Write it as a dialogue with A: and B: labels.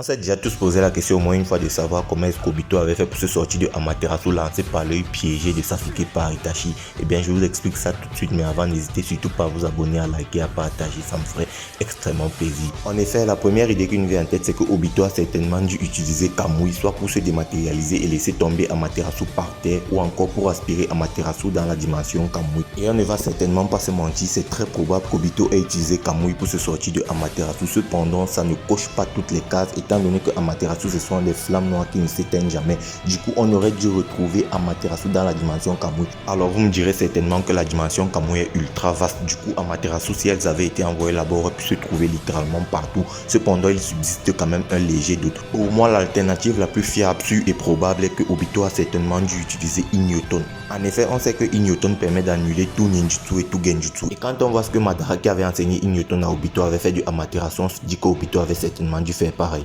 A: On s'est déjà tous posé la question au moins une fois de savoir comment est-ce qu'Obito avait fait pour se sortir de Amaterasu lancé par l'œil piégé de Sasuke par Itachi. Eh bien je vous explique ça tout de suite, mais avant n'hésitez surtout pas à vous abonner, à liker, à partager, ça me ferait extrêmement plaisir. En effet, la première idée qui nous vient en tête, c'est que Obito a certainement dû utiliser Kamui, soit pour se dématérialiser et laisser tomber Amaterasu par terre, ou encore pour aspirer Amaterasu dans la dimension Kamui. Et on ne va certainement pas se mentir, c'est très probable qu'Obito ait utilisé Kamui pour se sortir de Amaterasu. Cependant, ça ne coche pas toutes les cases, étant donné que Amaterasu ce sont des flammes noires qui ne s'éteignent jamais. Du coup, on aurait dû retrouver Amaterasu dans la dimension Kamui. Alors vous me direz certainement que la dimension Kamui est ultra vaste. Du coup, Amaterasu, si elles avaient été envoyées là-bas, aurait pu se trouver littéralement partout. Cependant, il subsiste quand même un léger doute. Pour moi, l'alternative la plus fiable, sûre et probable est que Obito a certainement dû utiliser Inyoton. En effet, on sait que Inyoton permet d'annuler tout ninjutsu et tout genjutsu. Et quand on voit ce que Madara qui avait enseigné Inyoton à Obito avait fait du Amaterasu, on se dit qu'Obito avait certainement dû faire pareil.